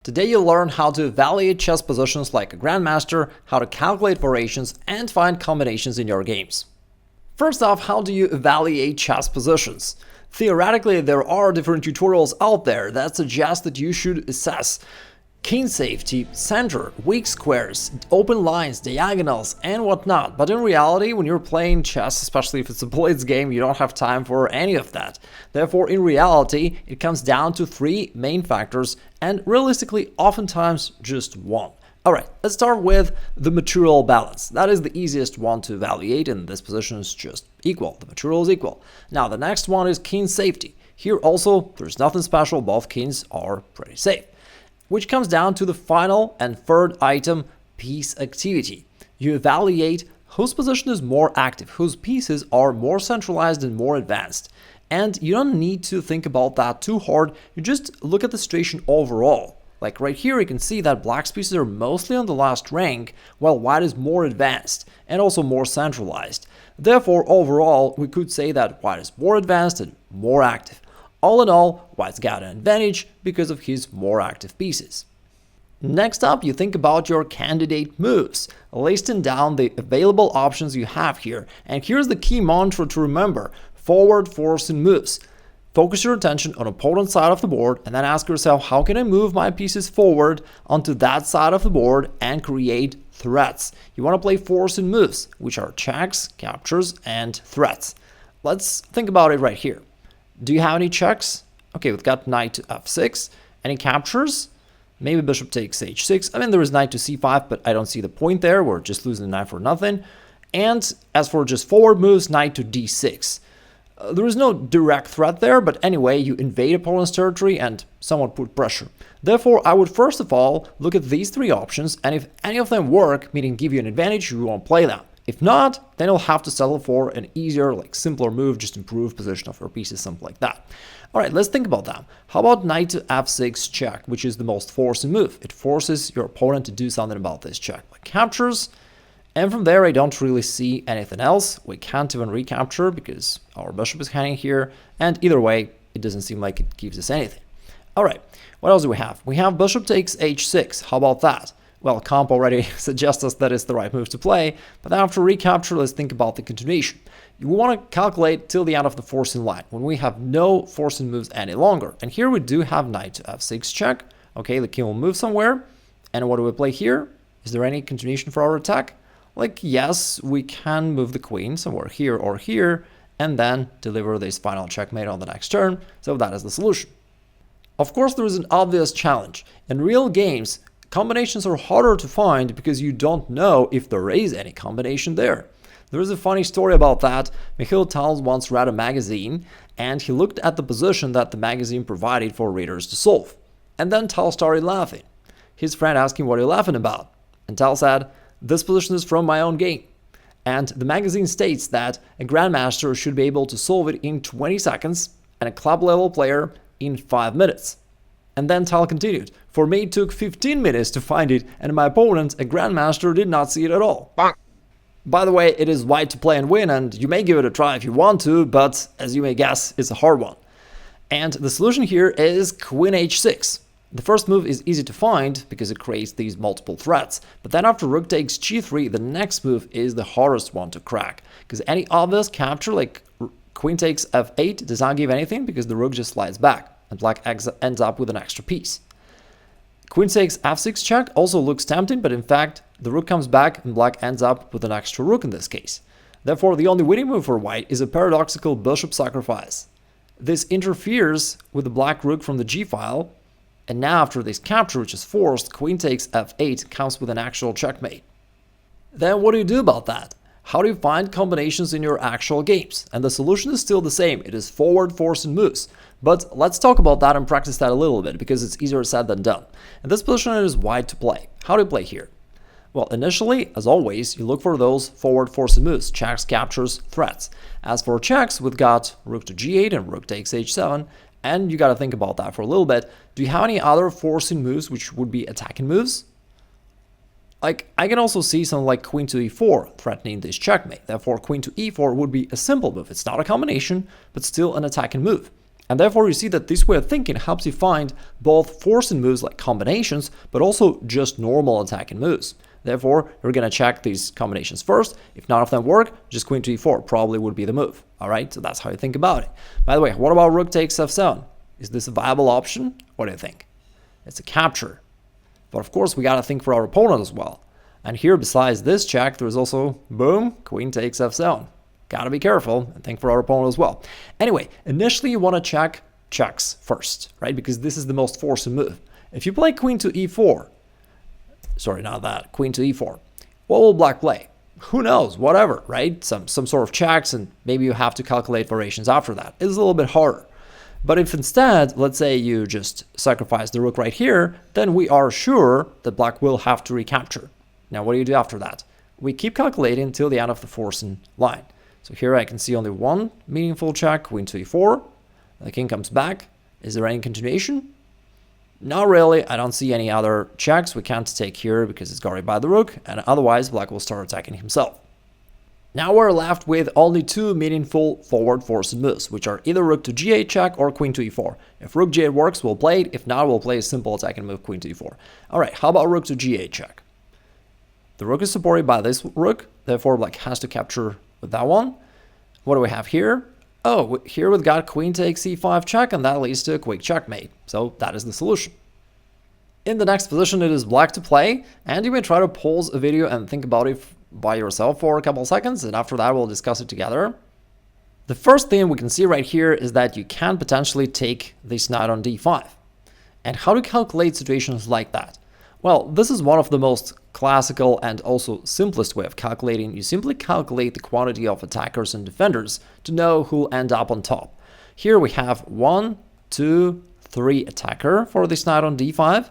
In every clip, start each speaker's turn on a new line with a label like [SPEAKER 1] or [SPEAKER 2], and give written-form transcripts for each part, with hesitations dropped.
[SPEAKER 1] Today you'll learn how to evaluate chess positions like a grandmaster, how to calculate variations, and find combinations in your games. First off, how do you evaluate chess positions? Theoretically, there are different tutorials out there that suggest that you should assess king safety, center, weak squares, open lines, diagonals, and whatnot. But in reality, when you're playing chess, especially if it's a blitz game, you don't have time for any of that. Therefore, in reality, it comes down to three main factors, and realistically, oftentimes just one. Alright, let's start with the material balance. That is the easiest one to evaluate, and this position is just equal. The material is equal. Now, the next one is king safety. Here also, there's nothing special. Both kings are pretty safe. Which comes down to the final and third item, piece activity. You evaluate whose position is more active, whose pieces are more centralized and more advanced. And you don't need to think about that too hard, you just look at the situation overall. Like right here, you can see that black's pieces are mostly on the last rank, while white is more advanced and also more centralized. Therefore, overall, we could say that white is more advanced and more active. All in all, white's got an advantage because of his more active pieces. Next up, you think about your candidate moves, listing down the available options you have here. And here's the key mantra to remember: forward forcing moves. Focus your attention on opponent's side of the board and then ask yourself, how can I move my pieces forward onto that side of the board and create threats? You want to play forcing moves, which are checks, captures, and threats. Let's think about it right here. Do you have any checks? Okay, we've got knight to f6. Any captures? Maybe bishop takes h6. I mean, there is knight to c5, but I don't see the point there. We're just losing the knight for nothing. And as for just forward moves, knight to d6. There is no direct threat there, but anyway, you invade opponent's territory and somewhat put pressure. Therefore, I would first of all look at these three options, and if any of them work, meaning give you an advantage, you won't play them. If not, then you'll have to settle for an easier, simpler move, just improve position of your pieces, something like that. Alright, let's think about that. How about knight to f6 check, which is the most forcing move? It forces your opponent to do something about this check, like captures. And from there, I don't really see anything else. We can't even recapture because our bishop is hanging here. And either way, it doesn't seem like it gives us anything. Alright, what else do we have? We have bishop takes h6. How about that? Well, comp already suggests us that it's the right move to play, but after recapture, let's think about the continuation. You want to calculate till the end of the forcing line, when we have no forcing moves any longer. And here we do have knight to f6 check. Okay, the king will move somewhere. And what do we play here? Is there any continuation for our attack? Yes, we can move the queen somewhere here or here, and then deliver this final checkmate on the next turn. So that is the solution. Of course, there is an obvious challenge. In real games, combinations are harder to find because you don't know if there is any combination there. There is a funny story about that. Mikhail Tal once read a magazine, and he looked at the position that the magazine provided for readers to solve. And then Tal started laughing. His friend asked him, "What are you laughing about?" And Tal said, "This position is from my own game." And the magazine states that a grandmaster should be able to solve it in 20 seconds and a club-level player in 5 minutes. And then Tal continued, "For me it took 15 minutes to find it, and my opponent, a grandmaster, did not see it at all." Bonk. By the way, it is white to play and win, and you may give it a try if you want to, but as you may guess, it's a hard one. And the solution here is queen h6. The first move is easy to find because it creates these multiple threats, but then after rook takes g3, the next move is the hardest one to crack, because any obvious capture like queen takes f8 does not give anything because the rook just slides back, and black ends up with an extra piece. Queen takes f6 check also looks tempting, but in fact, the rook comes back and black ends up with an extra rook in this case. Therefore, the only winning move for white is a paradoxical bishop sacrifice. This interferes with the black rook from the g-file, and now after this capture, which is forced, queen takes f8 comes with an actual checkmate. Then what do you do about that? How do you find combinations in your actual games? And the solution is still the same. It is forward forcing moves. But let's talk about that and practice that a little bit because it's easier said than done. In this position, it is white to play. How do you play here? Well, initially, as always, you look for those forward forcing moves, checks, captures, threats. As for checks, we've got rook to g8 and rook takes h7. And you got to think about that for a little bit. Do you have any other forcing moves which would be attacking moves? I can also see something like queen to e4 threatening this checkmate. Therefore, queen to e4 would be a simple move. It's not a combination, but still an attacking move. And therefore you see that this way of thinking helps you find both forcing moves like combinations, but also just normal attacking moves. Therefore, you're going to check these combinations first. If none of them work, just queen to e4 probably would be the move. All right, so that's how you think about it. By the way, what about rook takes f7? Is this a viable option? What do you think? It's a capture. But of course, we got to think for our opponent as well. And here, besides this check, there's also, boom, queen takes f7. Got to be careful and think for our opponent as well. Anyway, initially you want to check checks first, right? Because this is the most forcing move. If you play queen to e4, sorry, not that, queen to e4, what will black play? Who knows, whatever, right? Some sort of checks, and maybe you have to calculate variations after that. It's a little bit harder. But if instead, let's say you just sacrifice the rook right here, then we are sure that black will have to recapture. Now, what do you do after that? We keep calculating until the end of the forcing line. So here I can see only one meaningful check, queen to e4. The king comes back. Is there any continuation? Not really. I don't see any other checks. We can't take here because it's guarded by the rook, and otherwise black will start attacking himself. Now we're left with only two meaningful forward forcing moves, which are either rook to g8 check or queen to e4. If rook g8 works, we'll play it. If not, we'll play a simple attacking move, queen to e4. All right, how about rook to g8 check? The rook is supported by this rook, therefore black has to capture with that one. What do we have here? Oh, here we've got queen takes c5 check, and that leads to a quick checkmate. So that is the solution. In the next position, it is black to play, and you may try to pause a video and think about it by yourself for a couple of seconds, and after that we'll discuss it together. The first thing we can see right here is that you can potentially take this knight on d5. And how to calculate situations like that? Well, this is one of the most classical and also simplest way of calculating. You simply calculate the quantity of attackers and defenders to know who'll end up on top. Here we have 1, 2, 3 attacker for this knight on d5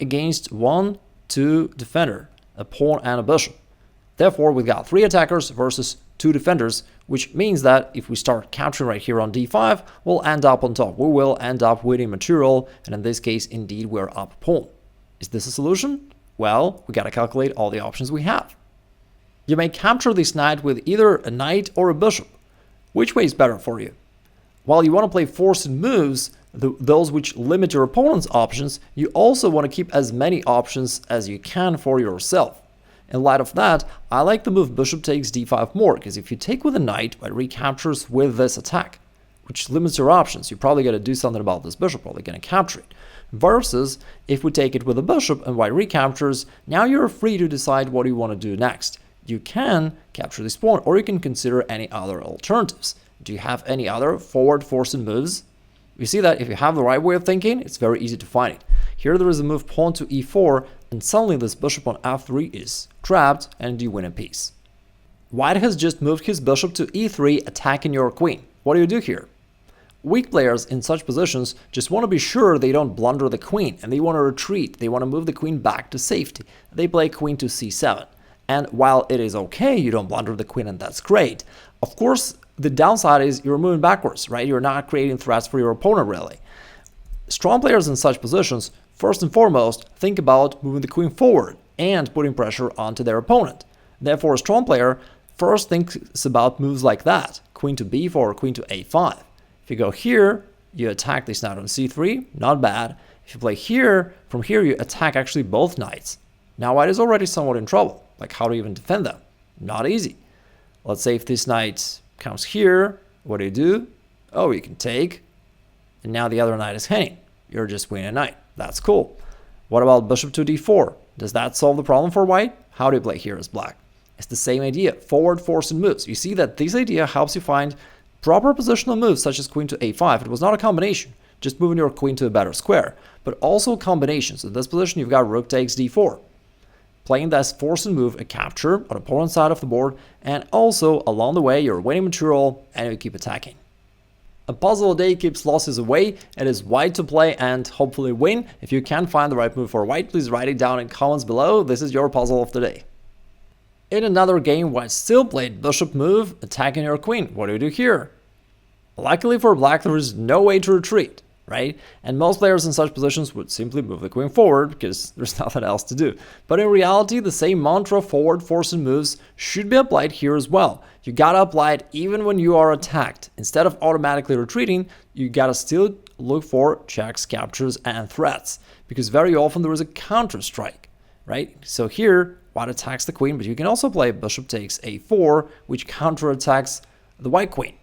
[SPEAKER 1] against 1, 2 defender, a pawn and a bishop. Therefore, we've got 3 attackers versus 2 defenders, which means that if we start capturing right here on d5, we'll end up on top. We will end up winning material, and in this case, indeed, we're up a pawn. Is this a solution? Well, we got to calculate all the options we have. You may capture this knight with either a knight or a bishop. Which way is better for you? While you want to play forcing moves, those which limit your opponent's options, you also want to keep as many options as you can for yourself. In light of that, I like the move bishop takes d5 more, because if you take with a knight, it recaptures with this attack, which limits your options. You probably got to do something about this bishop, probably going to capture it. Versus, if we take it with a bishop and white recaptures, now you're free to decide what you want to do next. You can capture this pawn, or you can consider any other alternatives. Do you have any other forward forcing moves? You see that if you have the right way of thinking, it's very easy to find it. Here there is a move pawn to e4, and suddenly this bishop on f3 is trapped, and you win a piece. White has just moved his bishop to e3, attacking your queen. What do you do here? Weak players in such positions just want to be sure they don't blunder the queen, and they want to retreat. They want to move the queen back to safety. They play queen to c7. And while it is okay, you don't blunder the queen, and that's great. Of course, the downside is you're moving backwards, right? You're not creating threats for your opponent, really. Strong players in such positions, first and foremost, think about moving the queen forward and putting pressure onto their opponent. Therefore, a strong player first thinks about moves like that, queen to b4 or queen to a5. If you go here, you attack this knight on c3, not bad. If you play here, from here you attack actually both knights. Now white is already somewhat in trouble. Like, how to even defend them? Not easy. Let's say if this knight comes here, what do? Oh, you can take, and now the other knight is hanging. You're just winning a knight. That's cool. What about bishop to d4? Does that solve the problem for white? How do you play here as black? It's the same idea, forward forcing moves. You see that this idea helps you find proper positional moves such as queen to a5. It was not a combination, just moving your queen to a better square, but also combinations. In this position, you've got rook takes d4. Playing this forcing move, a capture on opponent's side of the board, and also along the way, you're winning material and you keep attacking. A puzzle a day keeps losses away. It is white to play and hopefully win. If you can find the right move for white, please write it down in comments below. This is your puzzle of the day. In another game, white still played bishop move, attacking your queen. What do you do here? Luckily for black, there is no way to retreat. right? And most players in such positions would simply move the queen forward because there's nothing else to do. But in reality, the same mantra, forward forcing moves, should be applied here as well. You gotta apply it even when you are attacked. Instead of automatically retreating, you gotta still look for checks, captures, and threats, because very often there is a counter strike, right? So here, white attacks the queen, but you can also play bishop takes a4, which counterattacks the white queen.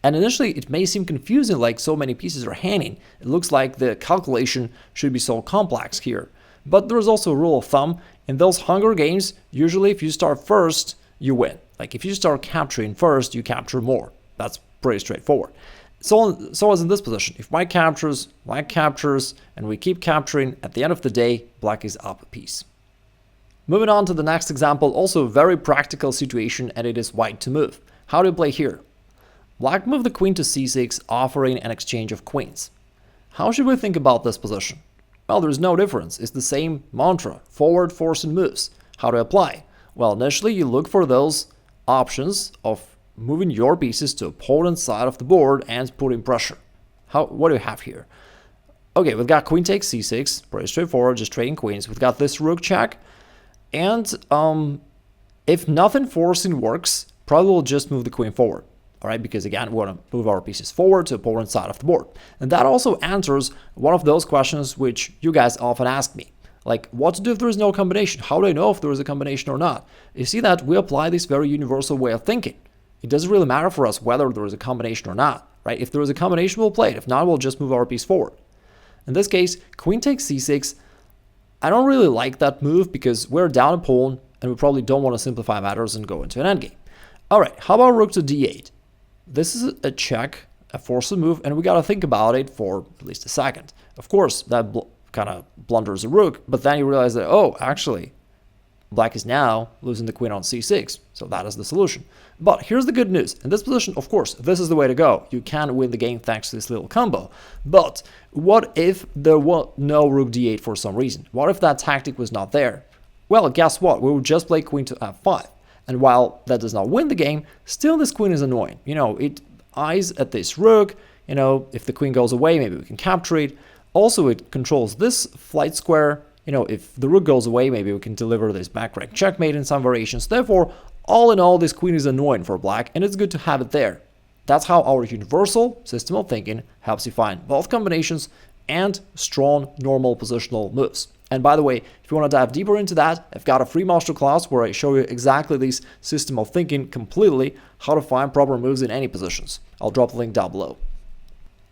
[SPEAKER 1] And initially, it may seem confusing, like so many pieces are hanging. It looks like the calculation should be so complex here. But there is also a rule of thumb. In those Hunger Games, usually if you start first, you win. Like if you start capturing first, you capture more. That's pretty straightforward. So as in this position, if white captures, and we keep capturing, at the end of the day, black is up a piece. Moving on to the next example, also a very practical situation, and it is white to move. How do you play here? Black moved the queen to c6, offering an exchange of queens. How should we think about this position? Well, there's no difference. It's the same mantra, forward forcing moves. How to apply? Well, initially you look for those options of moving your pieces to opponent's side of the board and putting pressure. What do you have here? Okay, we've got queen takes c6, pretty straightforward, just trading queens. We've got this rook check, and if nothing forcing works, probably we'll just move the queen forward. All right, because again, we want to move our pieces forward to opponent's side of the board. And that also answers one of those questions which you guys often ask me. Like, what to do if there is no combination? How do I know if there is a combination or not? You see that we apply this very universal way of thinking. It doesn't really matter for us whether there is a combination or not, right? If there is a combination, we'll play it. If not, we'll just move our piece forward. In this case, queen takes c6. I don't really like that move because we're down a pawn and we probably don't want to simplify matters and go into an endgame. All right, how about rook to d8? This is a check, a forceful move, and we got to think about it for at least a second. Of course, that kind of blunders a rook, but then you realize that, oh, actually, black is now losing the queen on c6, so that is the solution. But here's the good news. In this position, of course, this is the way to go. You can win the game thanks to this little combo. But what if there was no rook d8 for some reason? What if that tactic was not there? Well, guess what? We would just play queen to f5. And while that does not win the game, still this queen is annoying. You know, it eyes at this rook. You know, if the queen goes away, maybe we can capture it. Also, it controls this flight square. You know, if the rook goes away, maybe we can deliver this back rank checkmate in some variations. Therefore, all in all, this queen is annoying for black, and it's good to have it there. That's how our universal system of thinking helps you find both combinations and strong normal positional moves. And by the way, if you want to dive deeper into that, I've got a free masterclass where I show you exactly this system of thinking completely, how to find proper moves in any positions. I'll drop the link down below.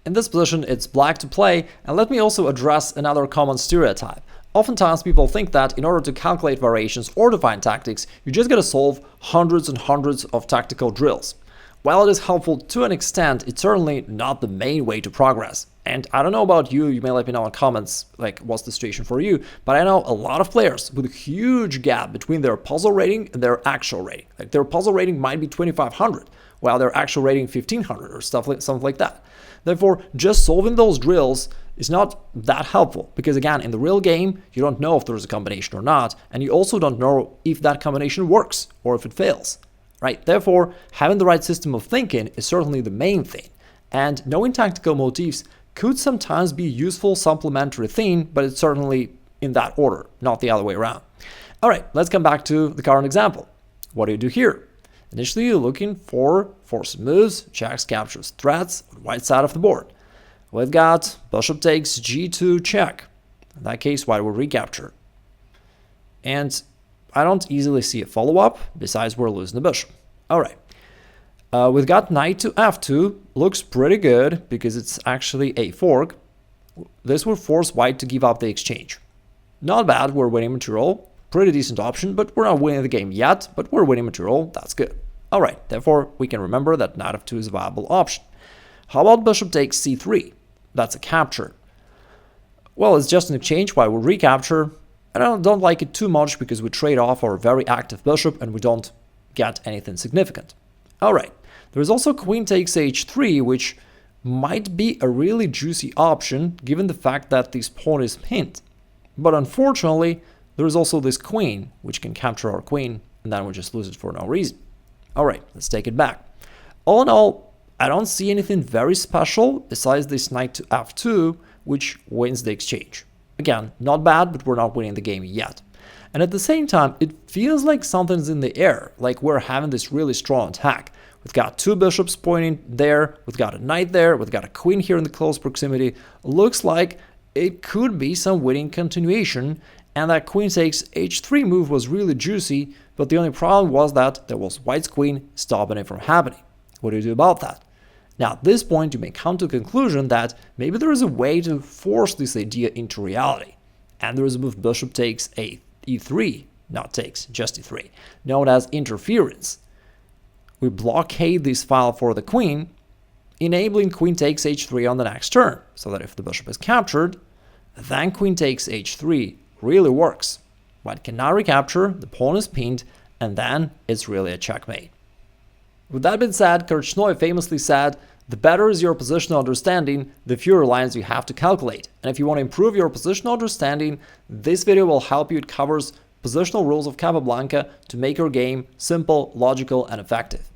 [SPEAKER 1] In this position, it's black to play, and let me also address another common stereotype. Oftentimes people think that in order to calculate variations or to find tactics, you just gotta solve hundreds and hundreds of tactical drills. While it is helpful to an extent, it's certainly not the main way to progress. And I don't know about you, you may let me know in comments, like, what's the situation for you, but I know a lot of players with a huge gap between their puzzle rating and their actual rating. Like, their puzzle rating might be 2500, while their actual rating 1500 or something like that. Therefore, just solving those drills is not that helpful, because again, in the real game, you don't know if there's a combination or not, and you also don't know if that combination works or if it fails. Right? Therefore, having the right system of thinking is certainly the main thing, and knowing tactical motifs could sometimes be a useful supplementary thing, but it's certainly in that order, not the other way around. All right, let's come back to the current example. What do you do here? Initially, you're looking for forced moves, checks, captures, threats on the white side of the board. We've got bishop takes g2 check. In that case, white will recapture. And I don't easily see a follow-up, besides we're losing the bishop. All right. We've got knight to f2. Looks pretty good because it's actually a fork. This will force white to give up the exchange. Not bad, we're winning material. Pretty decent option, but we're not winning the game yet, but we're winning material. That's good. All right, therefore, we can remember that knight f2 is a viable option. How about bishop takes c3? That's a capture. Well, it's just an exchange, while we recapture. I don't like it too much because we trade off our very active bishop and we don't get anything significant. All right, there is also queen takes h3, which might be a really juicy option given the fact that this pawn is pinned. But unfortunately, there is also this queen, which can capture our queen, and then we just lose it for no reason. All right, let's take it back. All in all, I don't see anything very special besides this knight to f2, which wins the exchange. Again, not bad, but we're not winning the game yet. And at the same time, it feels like something's in the air, like we're having this really strong attack. We've got two bishops pointing there, we've got a knight there, we've got a queen here in the close proximity. Looks like it could be some winning continuation, and that queen takes h3 move was really juicy, but the only problem was that there was white's queen stopping it from happening. What do you do about that? Now, at this point, you may come to the conclusion that maybe there is a way to force this idea into reality. And there is a move bishop takes e3, not takes, just e3, known as interference. We blockade this file for the queen, enabling queen takes h3 on the next turn, so that if the bishop is captured, then queen takes h3 really works. White cannot recapture, the pawn is pinned, and then it's really a checkmate. With that being said, Korchnoi famously said, "The better is your positional understanding, the fewer lines you have to calculate." And if you want to improve your positional understanding, this video will help you. It covers positional rules of Capablanca to make your game simple, logical, and effective.